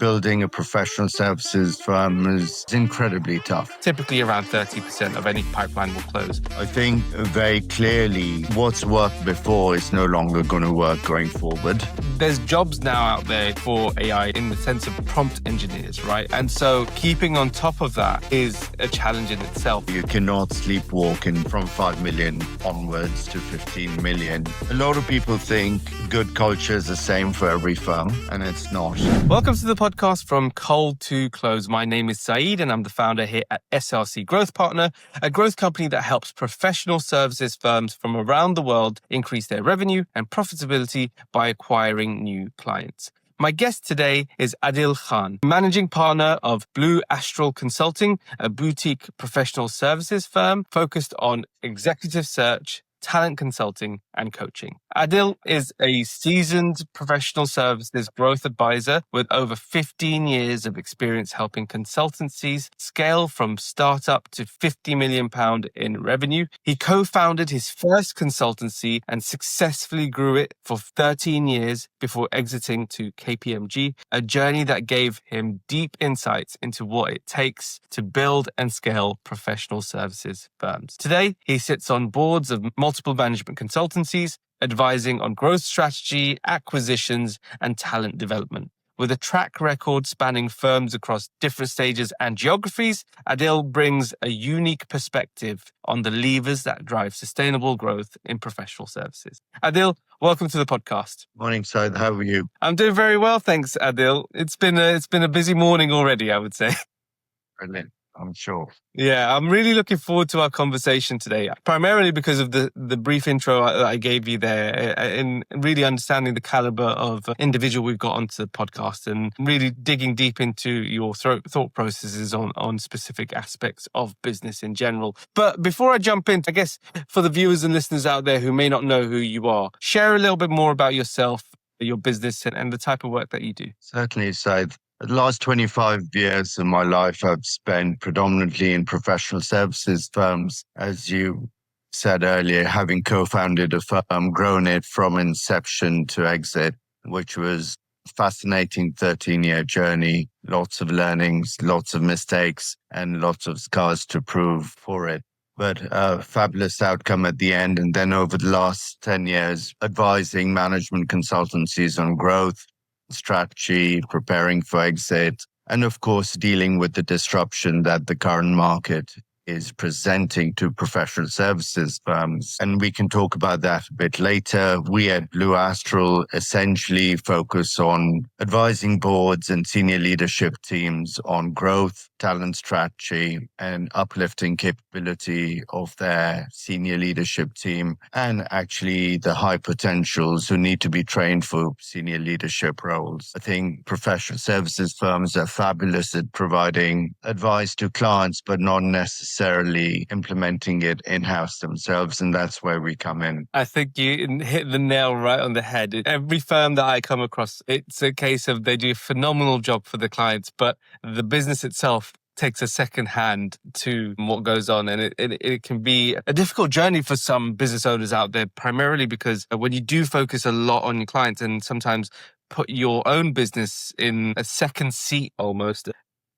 building a professional services firm is incredibly tough. Typically around 30% of any pipeline will close. I think very clearly what's worked before is no longer going to work going forward. There's jobs now out there for AI in the sense of prompt engineers, right? And so keeping on top of that is a challenge in itself. You cannot sleepwalking from 5 million onwards to 15 million. A lot of people think good culture is the same for every firm, and it's not. Welcome to the podcast From Cold to Close. My name is Saeed, and I'm the founder here at SRC Growth Partner, a growth company that helps professional services firms from around the world increase their revenue and profitability by acquiring new clients. My guest today is Adil Khan, managing partner of Blue Astral Consulting, a boutique professional services firm focused on executive search, talent consulting, and coaching. Adil is a seasoned professional services growth advisor with over 15 years of experience helping consultancies scale from startup to £50 million in revenue. He co-founded his first consultancy and successfully grew it for 13 years before exiting to KPMG, a journey that gave him deep insights into what it takes to build and scale professional services firms. Today, he sits on boards of multiple management consultancies, advising on growth strategy, acquisitions, and talent development. With a track record spanning firms across different stages and geographies, Adil brings a unique perspective on the levers that drive sustainable growth in professional services. Adil, welcome to the podcast. Morning, Said. How are you? I'm doing very well, thanks, Adil. It's been a busy morning already, I would say. Brilliant. I'm sure. Yeah, I'm really looking forward to our conversation today, primarily because of the brief intro that I gave you there, in really understanding the caliber of individual we've got onto the podcast and really digging deep into your thought processes on specific aspects of business in general. But before I jump in, I guess for the viewers and listeners out there who may not know who you are, share a little bit more about yourself, your business, and the type of work that you do. Certainly, Said. The last 25 years of my life, I've spent predominantly in professional services firms. As you said earlier, having co-founded a firm, grown it from inception to exit, which was a fascinating 13-year journey. Lots of learnings, lots of mistakes, and lots of scars to prove for it. But a fabulous outcome at the end. And then over the last 10 years, advising management consultancies on growth, strategy, preparing for exit, and of course, dealing with the disruption that the current market is presenting to professional services firms. And we can talk about that a bit later. We at Blue Astral essentially focus on advising boards and senior leadership teams on growth, talent strategy, and uplifting capability of their senior leadership team, and actually the high potentials who need to be trained for senior leadership roles. I think professional services firms are fabulous at providing advice to clients, but not necessarily implementing it in-house themselves, and that's where we come in. I think you hit the nail right on the head. Every firm that I come across, it's a case of they do a phenomenal job for the clients, but the business itself takes a second hand to what goes on. And it can be a difficult journey for some business owners out there, primarily because when you do focus a lot on your clients and sometimes put your own business in a second seat almost,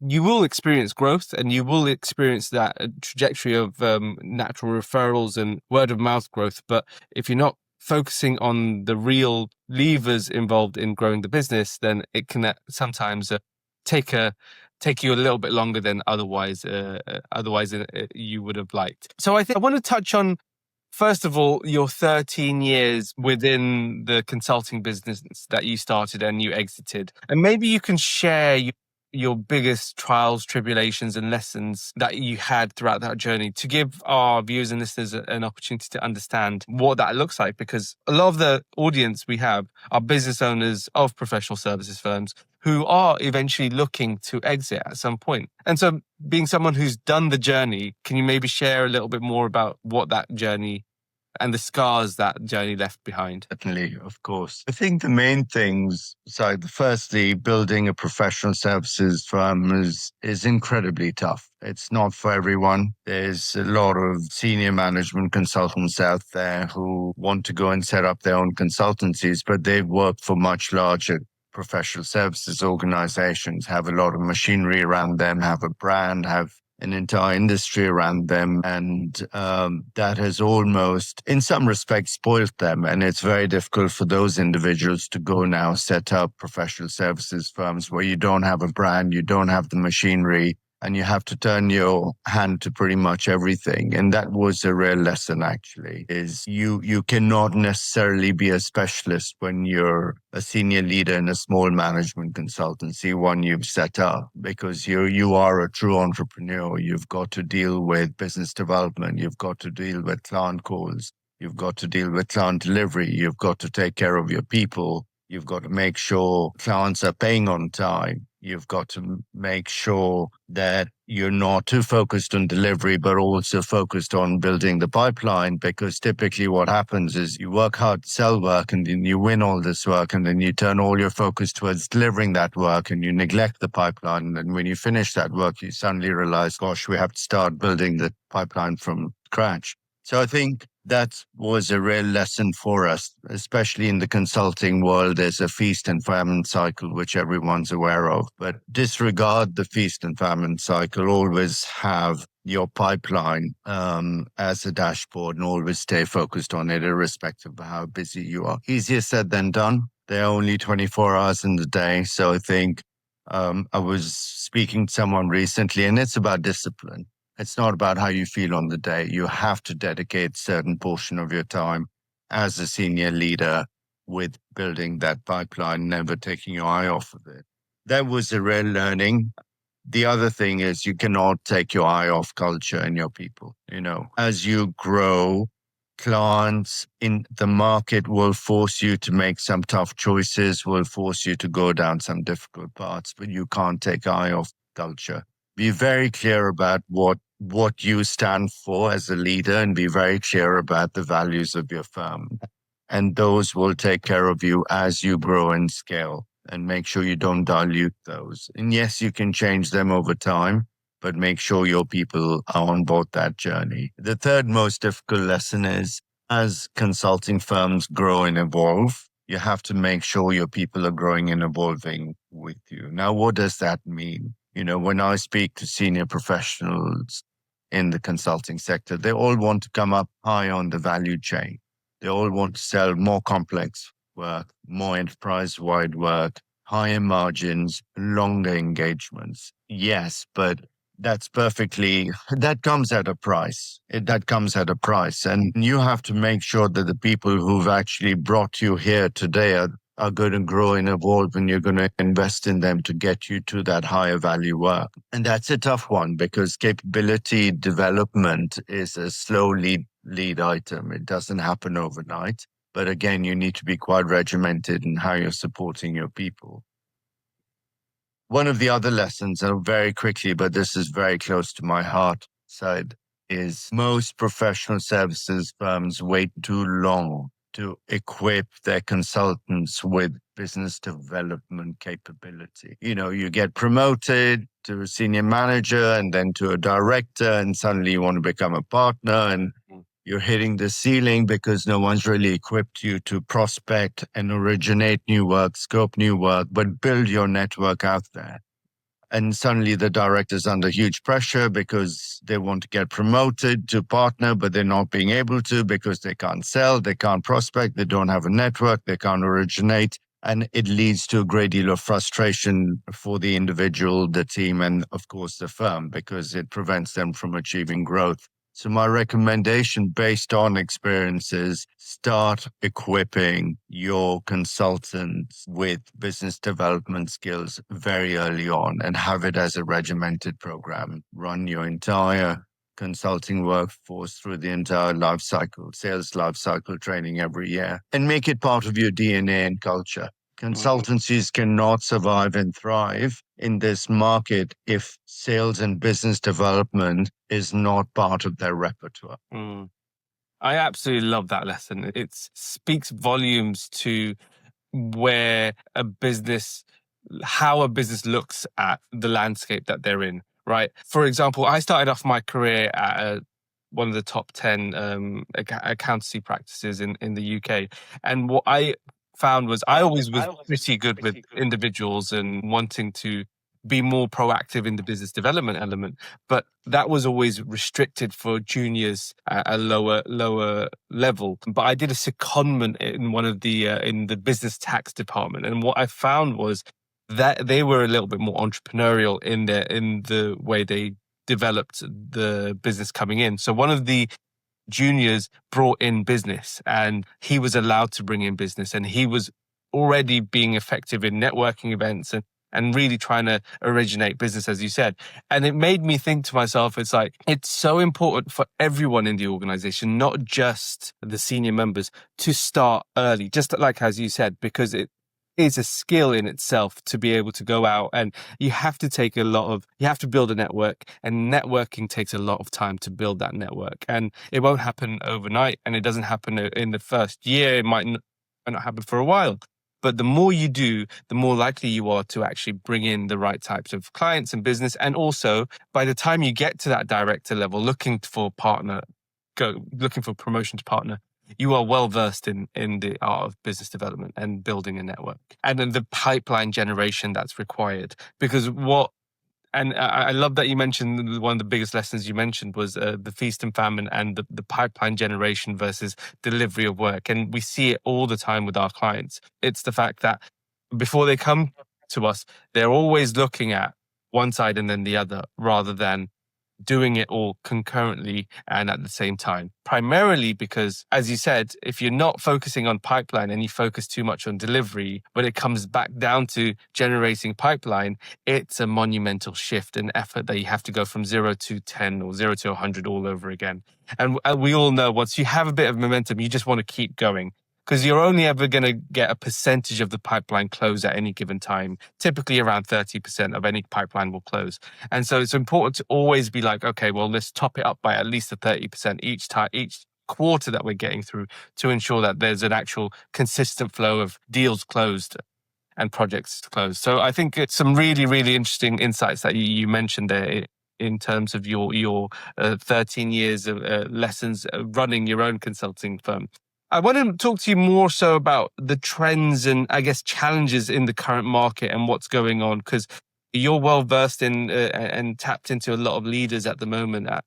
you will experience growth and you will experience that trajectory of natural referrals and word of mouth growth. But if you're not focusing on the real levers involved in growing the business, then it can sometimes take you a little bit longer than otherwise you would have liked. So I think I want to touch on, first of all, your 13 years within the consulting business that you started and you exited. And maybe you can share your biggest trials, tribulations, and lessons that you had throughout that journey to give our viewers and listeners an opportunity to understand what that looks like. Because a lot of the audience we have are business owners of professional services firms who are eventually looking to exit at some point. And so being someone who's done the journey, can you maybe share a little bit more about what that journey and the scars that journey left behind? Certainly, of course. I think the main things, so firstly, building a professional services firm is incredibly tough. It's not for everyone. There's a lot of senior management consultants out there who want to go and set up their own consultancies, but they've worked for much larger professional services organizations have a lot of machinery around them, have a brand, have an entire industry around them. And that has almost, in some respects, spoiled them. And it's very difficult for those individuals to go now set up professional services firms where you don't have a brand, you don't have the machinery, and you have to turn your hand to pretty much everything. And that was a real lesson, actually, is you cannot necessarily be a specialist when you're a senior leader in a small management consultancy, one you've set up, because you are a true entrepreneur. You've got to deal with business development. You've got to deal with client calls. You've got to deal with client delivery. You've got to take care of your people. You've got to make sure clients are paying on time. You've got to make sure that you're not too focused on delivery, but also focused on building the pipeline, because typically what happens is you work hard to sell work and then you win all this work and then you turn all your focus towards delivering that work and you neglect the pipeline. And when you finish that work, you suddenly realize, gosh, we have to start building the pipeline from scratch. So I think that was a real lesson for us, especially in the consulting world. There's a feast and famine cycle, which everyone's aware of, but disregard the feast and famine cycle. Always have your pipeline as a dashboard and always stay focused on it, irrespective of how busy you are. Easier said than done. There are only 24 hours in the day. So I think I was speaking to someone recently, and it's about discipline. It's not about how you feel on the day. You have to dedicate a certain portion of your time as a senior leader with building that pipeline, never taking your eye off of it. That was a real learning. The other thing is you cannot take your eye off culture and your people. As you grow, clients in the market will force you to make some tough choices, will force you to go down some difficult paths, but you can't take eye off culture. Be very clear about what you stand for as a leader and be very clear about the values of your firm. And those will take care of you as you grow and scale, and make sure you don't dilute those. And yes, you can change them over time, but make sure your people are on board that journey. The third most difficult lesson is, as consulting firms grow and evolve, you have to make sure your people are growing and evolving with you. Now, what does that mean? When I speak to senior professionals in the consulting sector, they all want to come up high on the value chain. They all want to sell more complex work, more enterprise-wide work, higher margins, longer engagements. Yes, but that comes at a price. That comes at a price. And you have to make sure that the people who've actually brought you here today are going to grow and evolve, and you're going to invest in them to get you to that higher value work. And that's a tough one, because capability development is a slow lead item. It doesn't happen overnight. But again, you need to be quite regimented in how you're supporting your people. One of the other lessons, and very quickly, but this is very close to my heart side, is most professional services firms wait too long to equip their consultants with business development capability. You get promoted to a senior manager and then to a director, and suddenly you want to become a partner, and you're hitting the ceiling because no one's really equipped you to prospect and originate new work, scope new work, but build your network out there. And suddenly the director's under huge pressure because they want to get promoted to partner, but they're not being able to because they can't sell, they can't prospect, they don't have a network, they can't originate. And it leads to a great deal of frustration for the individual, the team, and of course the firm, because it prevents them from achieving growth. So my recommendation based on experiences, start equipping your consultants with business development skills very early on and have it as a regimented program. Run your entire consulting workforce through the entire life cycle, sales life cycle training every year, and make it part of your DNA and culture. Consultancies cannot survive and thrive in this market if sales and business development is not part of their repertoire. I absolutely love that lesson. It speaks volumes to how a business looks at the landscape that they're in, right? For example, I started off my career at one of the top 10 accountancy practices in the UK. And what I found was I always was pretty good with individuals and wanting to be more proactive in the business development element, but that was always restricted for juniors at a lower level. But I did a secondment in one of the in the business tax department, and what I found was that they were a little bit more entrepreneurial in the way they developed the business coming in. So one of the juniors brought in business, and he was allowed to bring in business, and he was already being effective in networking events and really trying to originate business, as you said. And it made me think to myself, it's like, it's so important for everyone in the organization, not just the senior members, to start early, just like as you said, because it is a skill in itself to be able to go out, and you have to you have to build a network, and networking takes a lot of time to build that network, and it won't happen overnight, and it doesn't happen in the first year. It might not happen for a while, but the more you do, the more likely you are to actually bring in the right types of clients and business. And also, by the time you get to that director level, looking for promotion to partner, you are well versed in the art of business development and building a network, and then the pipeline generation that's required. Because I love that you mentioned one of the biggest lessons you mentioned was the feast and famine and the pipeline generation versus delivery of work. And we see it all the time with our clients. It's the fact that before they come to us, they're always looking at one side and then the other, rather than doing it all concurrently and at the same time. Primarily because, as you said, if you're not focusing on pipeline and you focus too much on delivery, when it comes back down to generating pipeline, it's a monumental shift in effort that you have to go from 0 to 10 or 0 to 100 all over again. And we all know, once you have a bit of momentum, you just want to keep going, because you're only ever going to get a percentage of the pipeline close at any given time. Typically around 30% of any pipeline will close. And so it's important to always be like, okay, well, let's top it up by at least a 30% each quarter that we're getting through, to ensure that there's an actual consistent flow of deals closed and projects closed. So I think it's some really, really interesting insights that you mentioned there in terms of your 13 years of lessons running your own consulting firm. I want to talk to you more so about the trends and, I guess, challenges in the current market and what's going on, because you're well versed in and tapped into a lot of leaders at the moment at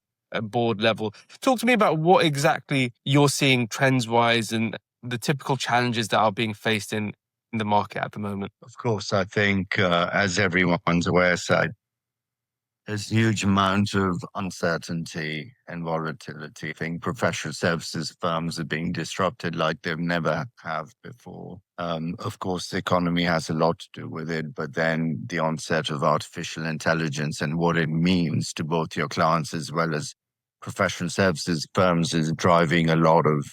board level. Talk to me about what exactly you're seeing trends wise and the typical challenges that are being faced in the market at the moment. Of course, I think, as everyone's aware, so there's a huge amount of uncertainty and volatility. I think professional services firms are being disrupted like they've never have before. Of course, the economy has a lot to do with it, but then the onset of artificial intelligence and what it means to both your clients as well as professional services firms is driving a lot of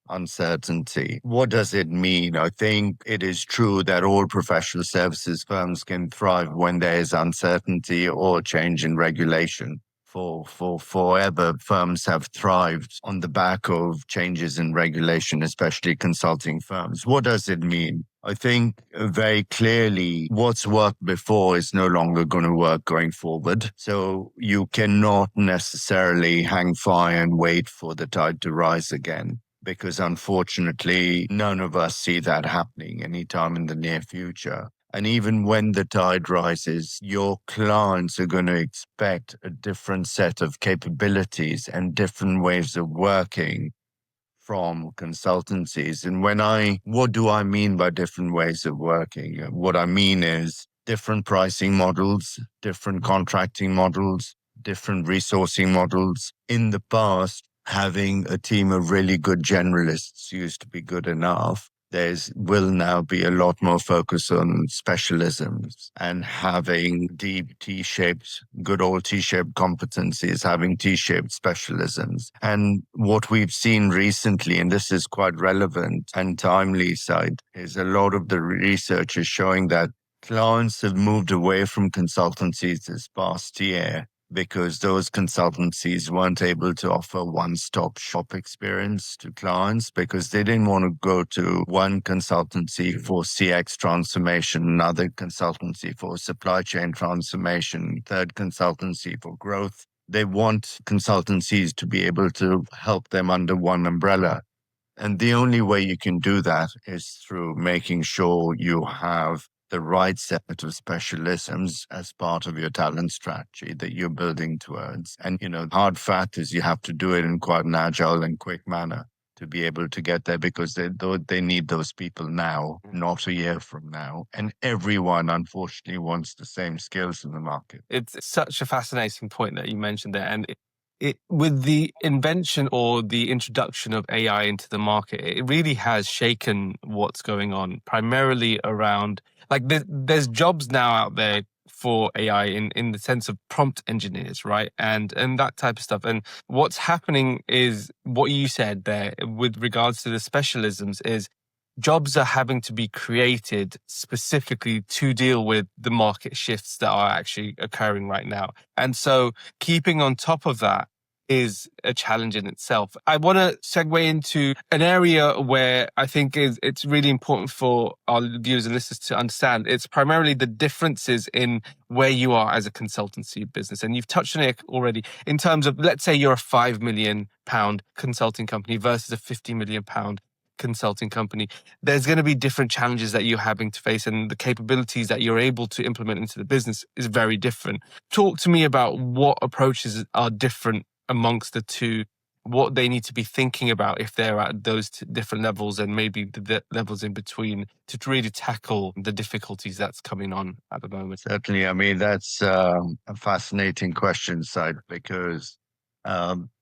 uncertainty. What does it mean? I think it is true that all professional services firms can thrive when there is uncertainty or change in regulation. For forever, firms have thrived on the back of changes in regulation, especially consulting firms. What does it mean? I think very clearly what's worked before is no longer going to work going forward. So you cannot necessarily hang fire and wait for the tide to rise again, because unfortunately, none of us see that happening anytime in the near future. And even when the tide rises, your clients are going to expect a different set of capabilities and different ways of working from consultancies. And what do I mean by different ways of working? What I mean is different pricing models, different contracting models, different resourcing models. In the past, having a team of really good generalists used to be good enough. Will now be a lot more focus on specialisms and having deep good old T-shaped competencies, having T-shaped specialisms. And what we've seen recently, and this is quite relevant and timely side, is a lot of the research is showing that clients have moved away from consultancies this past year because those consultancies weren't able to offer one-stop shop experience to clients, because they didn't want to go to one consultancy for CX transformation, another consultancy for supply chain transformation, third consultancy for growth. They want consultancies to be able to help them under one umbrella. And the only way you can do that is through making sure you have the right set of specialisms as part of your talent strategy that you're building towards. And, hard fact is you have to do it in quite an agile and quick manner to be able to get there, because they need those people now, not a year from now. And everyone, unfortunately, wants the same skills in the market. It's such a fascinating point that you mentioned there. And with the invention or the introduction of AI into the market, it really has shaken what's going on, primarily around, like, there's jobs now out there for AI in the sense of prompt engineers, right? And that type of stuff. And what's happening is what you said there with regards to the specialisms is jobs are having to be created specifically to deal with the market shifts that are actually occurring right now. And so keeping on top of that is a challenge in itself. I want to segue into an area where I think it's really important for our viewers and listeners to understand. It's primarily the differences in where you are as a consultancy business. And you've touched on it already in terms of, let's say you're a £5 million consulting company versus a £50 million consulting company. There's going to be different challenges that you're having to face, and the capabilities that you're able to implement into the business is very different. Talk to me about what approaches are different amongst the two, what they need to be thinking about if they're at those different levels, and maybe the levels in between, to really tackle the difficulties that's coming on at the moment. Certainly. I mean, that's a fascinating question, Said, because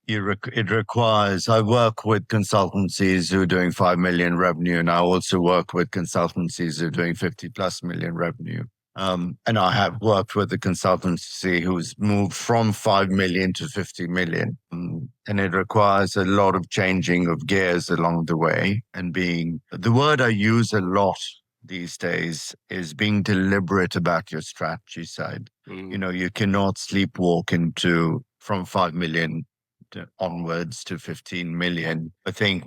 it requires, I work with consultancies who are doing 5 million revenue, and I also work with consultancies who are doing 50 plus million revenue. And I have worked with a consultancy who's moved from 5 million to 50 million. And it requires a lot of changing of gears along the way, and the word I use a lot these days is being deliberate about your strategy side. You cannot sleepwalk into from 5 million onwards to 15 million. I think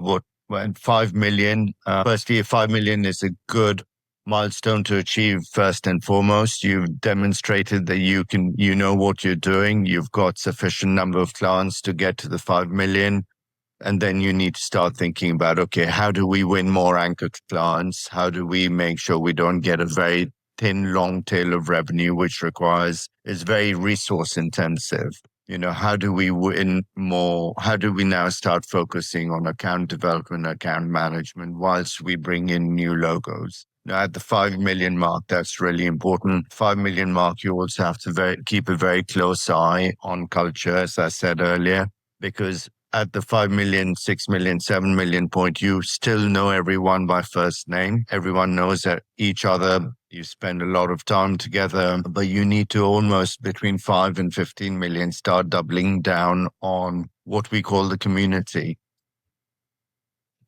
when 5 million, firstly, 5 million is a good milestone to achieve. First and foremost, you've demonstrated that you know what you're doing. You've got sufficient number of clients to get to the 5 million. And then you need to start thinking about, okay, how do we win more anchor clients? How do we make sure we don't get a very thin, long tail of revenue, which is very resource intensive? How do we win more? How do we now start focusing on account development, account management, whilst we bring in new logos? Now, at the 5 million mark, that's really important. 5 million mark, you also have to keep a very close eye on culture, as I said earlier, because at the 5 million, 6 million, 7 million point, you still know everyone by first name. Everyone knows each other. You spend a lot of time together, but you need to almost between 5 and 15 million start doubling down on what we call the community.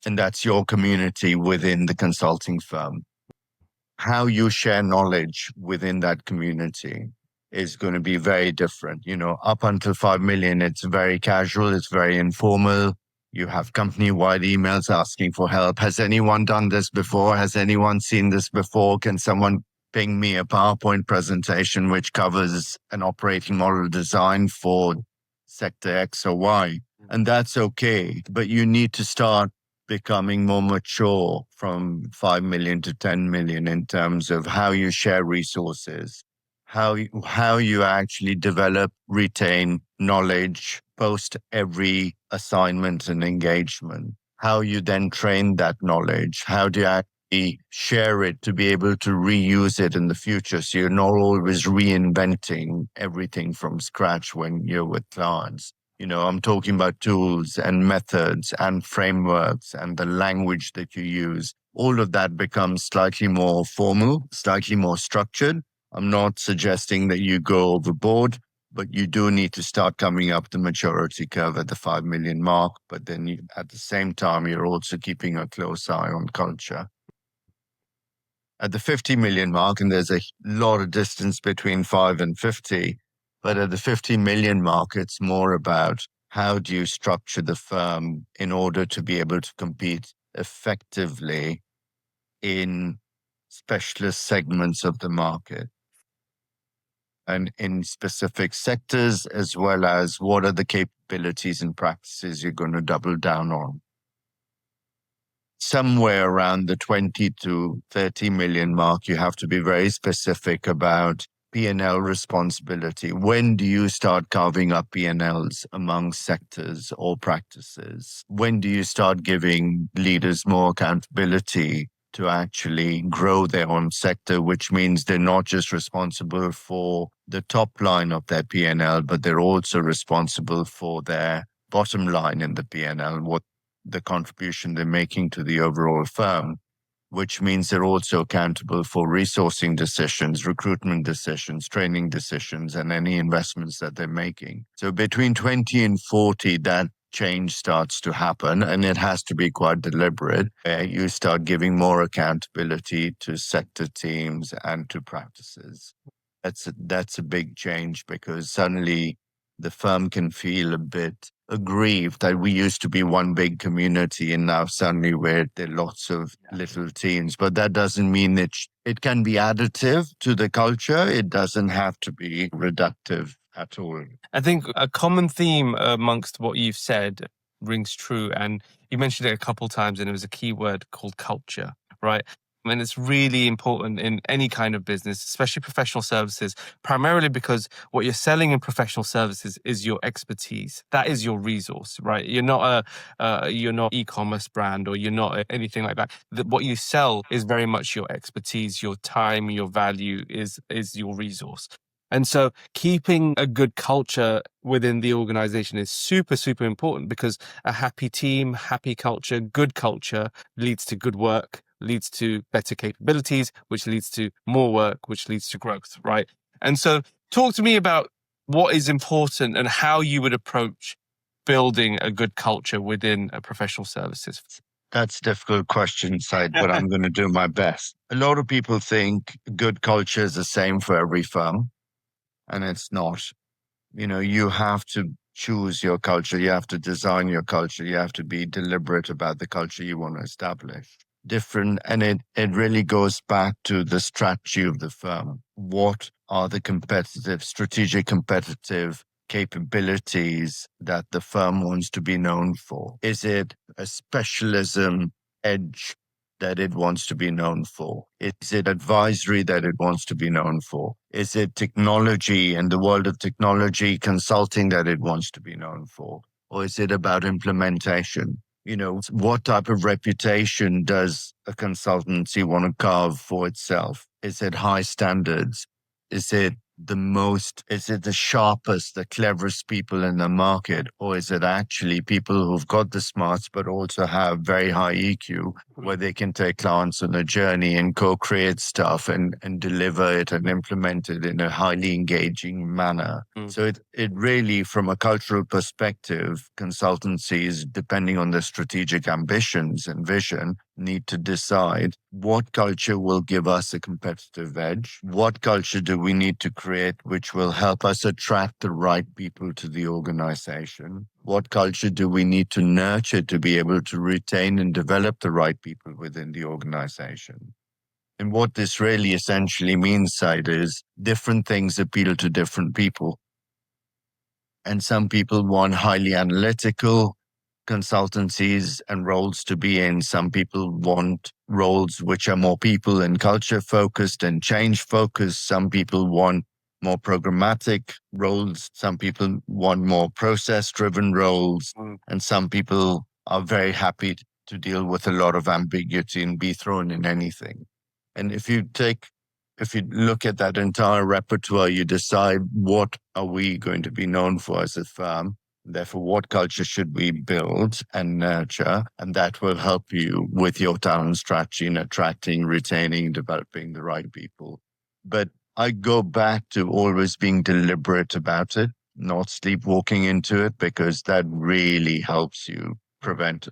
And that's your community within the consulting firm. How you share knowledge within that community is going to be very different. Up until 5 million, it's very casual, it's very informal. You have company-wide emails asking for help. Has anyone done this before? Has anyone seen this before? Can someone ping me a PowerPoint presentation which covers an operating model design for sector X or Y? And that's okay, but you need to start becoming more mature from 5 million to 10 million in terms of how you share resources, how you actually develop, retain knowledge post every assignment and engagement, how you then train that knowledge, how do you actually share it to be able to reuse it in the future, so you're not always reinventing everything from scratch when you're with clients. I'm talking about tools and methods and frameworks and the language that you use. All of that becomes slightly more formal, slightly more structured. I'm not suggesting that you go overboard, but you do need to start coming up the maturity curve at the 5 million mark. But then at the same time, you're also keeping a close eye on culture. At the 50 million mark, and there's a lot of distance between 5 and 50, but at the 50 million mark, it's more about how do you structure the firm in order to be able to compete effectively in specialist segments of the market and in specific sectors, as well as what are the capabilities and practices you're going to double down on. somewhere around the 20 to 30 million mark, you have to be very specific about P&L responsibility. When do you start carving up P&Ls among sectors or practices? When do you start giving leaders more accountability to actually grow their own sector, which means they're not just responsible for the top line of their P&L, but they're also responsible for their bottom line in the P&L, what the contribution they're making to the overall firm, which means they're also accountable for resourcing decisions, recruitment decisions, training decisions, and any investments that they're making. So between 20 and 40, that change starts to happen, and it has to be quite deliberate. You start giving more accountability to sector teams and to practices. That's a big change, because suddenly the firm can feel a bit aggrieved that we used to be one big community and now suddenly there are lots of little teams. But that doesn't mean it can be additive to the culture. It doesn't have to be reductive at all. I think a common theme amongst what you've said rings true. And you mentioned it a couple of times, and it was a key word called culture, right? I mean, it's really important in any kind of business, especially professional services, primarily because what you're selling in professional services is your expertise. That is your resource, right? You're not you're not e-commerce brand, or you're not anything like that. What you sell is very much your expertise, your time, your value is your resource. And so keeping a good culture within the organization is super, super important, because a happy team, happy culture, good culture leads to good work, leads to better capabilities, which leads to more work, which leads to growth, right? And so talk to me about what is important and how you would approach building a good culture within a professional services. That's a difficult question, Said, but I'm going to do my best. A lot of people think good culture is the same for every firm, and it's not. You have to choose your culture. You have to design your culture. You have to be deliberate about the culture you want to establish. Different, and it really goes back to the strategy of the firm. What are the strategic competitive capabilities that the firm wants to be known for? Is it a specialism edge that it wants to be known for? Is it advisory that it wants to be known for? Is it technology and the world of technology consulting that it wants to be known for? Or is it about implementation? What type of reputation does a consultancy want to carve for itself? Is it high standards? Is it the sharpest, the cleverest people in the market? Or is it actually people who've got the smarts, but also have very high EQ, where they can take clients on a journey and co-create stuff and deliver it and implement it in a highly engaging manner? So it really, from a cultural perspective, consultancies, depending on their strategic ambitions and vision, need to decide what culture will give us a competitive edge. What culture do we need to create which will help us attract the right people to the organization? What culture do we need to nurture to be able to retain and develop the right people within the organization? And what this really essentially means, Said, is different things appeal to different people. And some people want highly analytical consultancies and roles to be in. Some people want roles which are more people and culture focused and change focused. Some people want more programmatic roles. Some people want more process driven roles. And some people are very happy to deal with a lot of ambiguity and be thrown in anything. And if you look at that entire repertoire, you decide what are we going to be known for as a firm. Therefore, what culture should we build and nurture? And that will help you with your talent strategy in attracting, retaining, developing the right people. But I go back to always being deliberate about it, not sleepwalking into it, because that really helps you prevent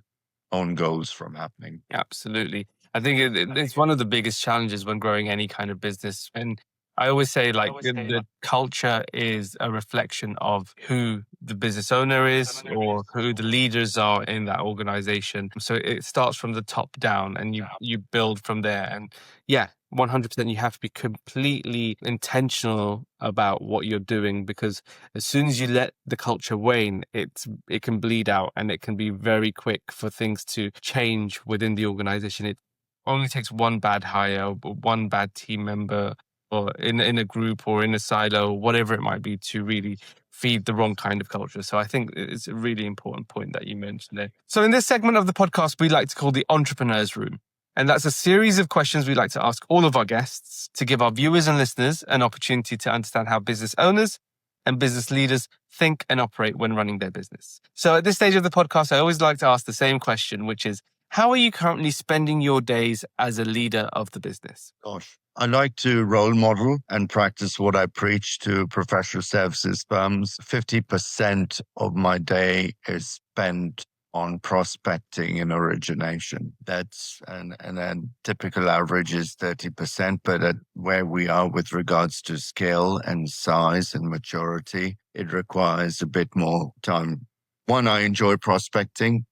own goals from happening. Absolutely. I think it's one of the biggest challenges when growing any kind of business. And I always say, like, the culture is a reflection of who the business owner is or who the leaders are in that organization. So it starts from the top down and you build from there. And yeah, 100% you have to be completely intentional about what you're doing, because as soon as you let the culture wane, it can bleed out, and it can be very quick for things to change within the organization. It only takes one bad hire, or one bad team member, or in a group or in a silo, whatever it might be, to really feed the wrong kind of culture. So I think it's a really important point that you mentioned there. So in this segment of the podcast, we like to call the Entrepreneur's Room. And that's a series of questions we like to ask all of our guests to give our viewers and listeners an opportunity to understand how business owners and business leaders think and operate when running their business. So at this stage of the podcast, I always like to ask the same question, which is, how are you currently spending your days as a leader of the business? Gosh, I like to role model and practice what I preach to professional services firms. 50% of my day is spent on prospecting and origination. And then typical average is 30%, but at where we are with regards to scale and size and maturity, it requires a bit more time. One, I enjoy prospecting.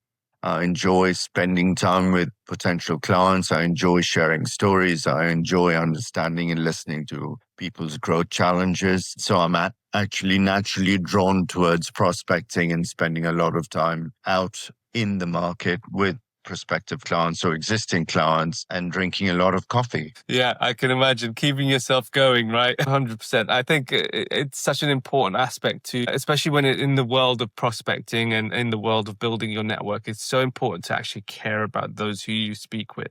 I enjoy spending time with potential clients. I enjoy sharing stories. I enjoy understanding and listening to people's growth challenges. So I'm actually naturally drawn towards prospecting and spending a lot of time out in the market with prospective clients or existing clients and drinking a lot of coffee. Yeah, I can imagine keeping yourself going, right? 100%. I think it's such an important aspect to, especially when in the world of prospecting and in the world of building your network, it's so important to actually care about those who you speak with.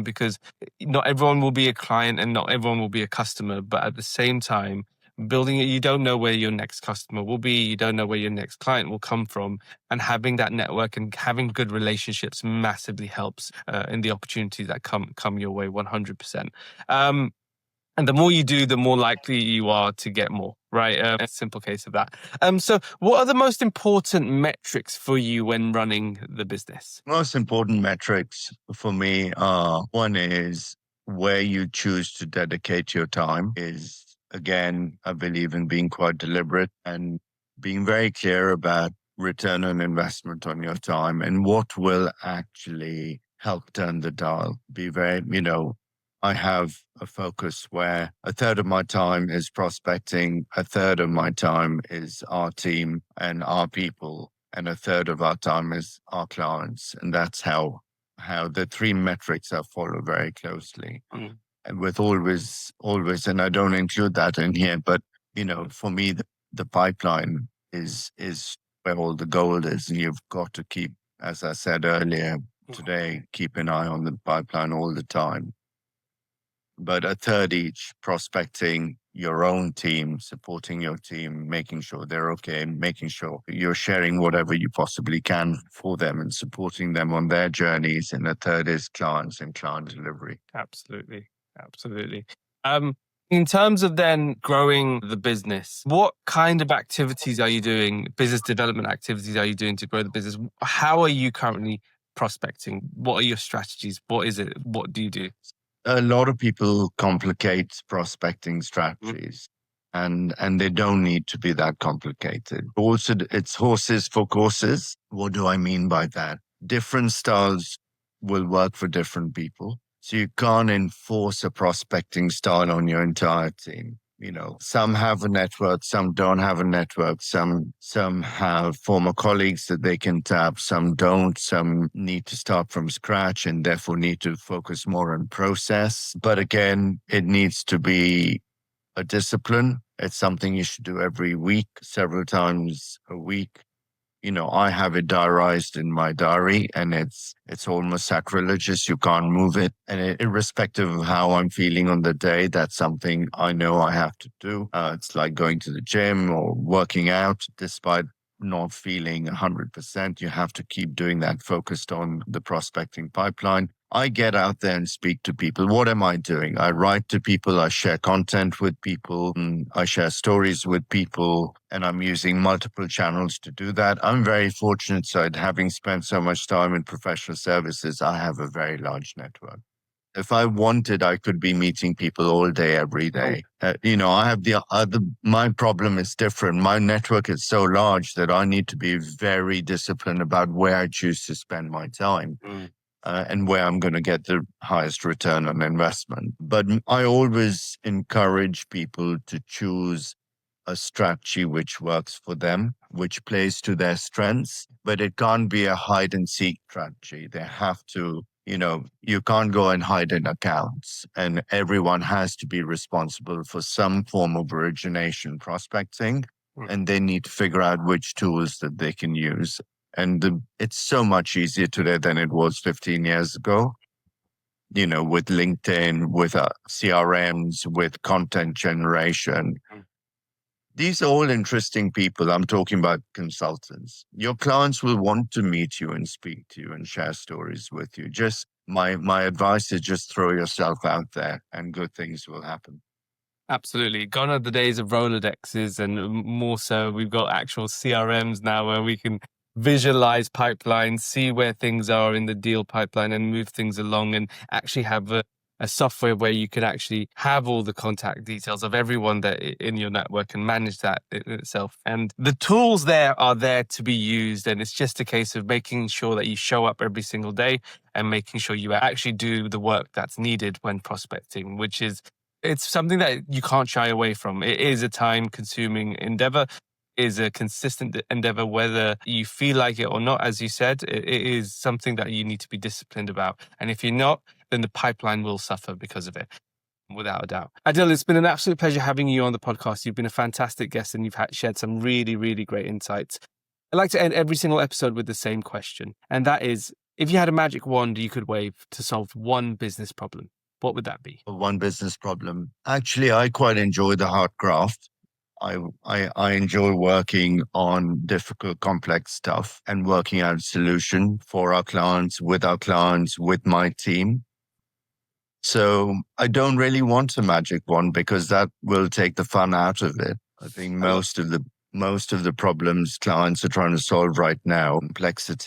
Because not everyone will be a client and not everyone will be a customer, but at the same time, building it, you don't know where your next customer will be, you don't know where your next client will come from, and having that network and having good relationships massively helps in the opportunities that come your way. 100%. And the more you do, the more likely you are to get more, right? A simple case of that. So what are the most important metrics for you when running the business? Most important metrics for me are, one is where you choose to dedicate your time is, again, I believe in being quite deliberate and being very clear about return on investment on your time and what will actually help turn the dial. Be very, I have a focus where a third of my time is prospecting, a third of my time is our team and our people, and a third of our time is our clients. And that's how the three metrics I follow very closely. Mm. And with always, and I don't include that in here, but for me, the pipeline is where all the gold is, and you've got to keep, as I said earlier today, keep an eye on the pipeline all the time. But a third each, prospecting your own team, supporting your team, making sure they're okay, and making sure you're sharing whatever you possibly can for them and supporting them on their journeys. And the third is clients and client delivery. Absolutely. Absolutely. In terms of then growing the business, what kind of activities are you doing? Business development activities are you doing to grow the business? How are you currently prospecting? What are your strategies? What is it? What do you do? A lot of people complicate prospecting strategies. And they don't need to be that complicated. Also, it's horses for courses. What do I mean by that? Different styles will work for different people. So you can't enforce a prospecting style on your entire team. Some have a network, some don't have a network, some have former colleagues that they can tap, some don't, some need to start from scratch and therefore need to focus more on process. But again, it needs to be a discipline. It's something you should do every week, several times a week. I have it diarized in my diary, and it's almost sacrilegious. You can't move it. And irrespective of how I'm feeling on the day, that's something I know I have to do. It's like going to the gym or working out. Despite not feeling 100%, you have to keep doing that, focused on the prospecting pipeline. I get out there and speak to people. What am I doing? I write to people, I share content with people, I share stories with people, and I'm using multiple channels to do that. I'm very fortunate, so having spent so much time in professional services, I have a very large network. If I wanted, I could be meeting people all day, every day. I have my problem is different. My network is so large that I need to be very disciplined about where I choose to spend my time. and where I'm going to get the highest return on investment. But I always encourage people to choose a strategy which works for them, which plays to their strengths, but it can't be a hide and seek strategy. They have to, you can't go and hide in accounts, and everyone has to be responsible for some form of origination prospecting, and they need to figure out which tools that they can use. And it's so much easier today than it was 15 years ago, with LinkedIn, with CRMs, with content generation. These are all interesting people. I'm talking about consultants. Your clients will want to meet you and speak to you and share stories with you. Just my advice is just throw yourself out there and good things will happen. Absolutely. Gone are the days of Rolodexes, and more so, we've got actual CRMs now where we can visualize pipelines, see where things are in the deal pipeline and move things along, and actually have a software where you can actually have all the contact details of everyone that in your network and manage that in itself. And the tools there are there to be used. And it's just a case of making sure that you show up every single day and making sure you actually do the work that's needed when prospecting, which is, it's something that you can't shy away from. It is a time-consuming endeavor, is a consistent endeavor, whether you feel like it or not. As you said, it is something that you need to be disciplined about. And if you're not, then the pipeline will suffer because of it, without a doubt. Adil, it's been an absolute pleasure having you on the podcast. You've been a fantastic guest and you've shared some really, really great insights. I like to end every single episode with the same question. And that is, if you had a magic wand you could wave to solve one business problem, what would that be? One business problem. Actually, I quite enjoy the hard craft. I enjoy working on difficult, complex stuff and working out a solution for our clients, with my team. So I don't really want a magic wand because that will take the fun out of it. I think most of the problems clients are trying to solve right now,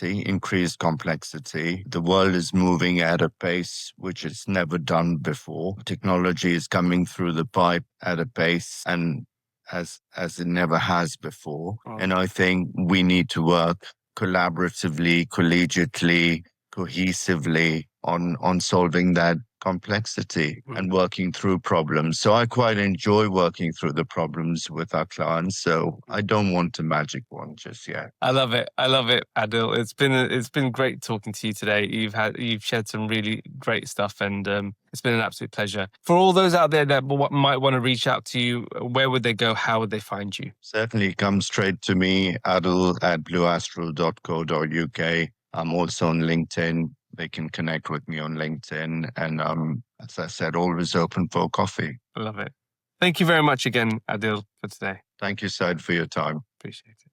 increased complexity. The world is moving at a pace which it's never done before. Technology is coming through the pipe at a pace and as it never has before. And I think we need to work collaboratively, collegiately, cohesively on solving that complexity and working through problems. So I quite enjoy working through the problems with our clients. So I don't want a magic one just yet. I love it, Adil. It's been great talking to you today. You've shared some really great stuff, and it's been an absolute pleasure. For all those out there that might want to reach out to you, where would they go? How would they find you? Certainly come straight to me, Adil at blueastral.co.uk. I'm also on LinkedIn. They can connect with me on LinkedIn. And as I said, always open for coffee. I love it. Thank you very much again, Adil, for today. Thank you, Said, for your time. Appreciate it.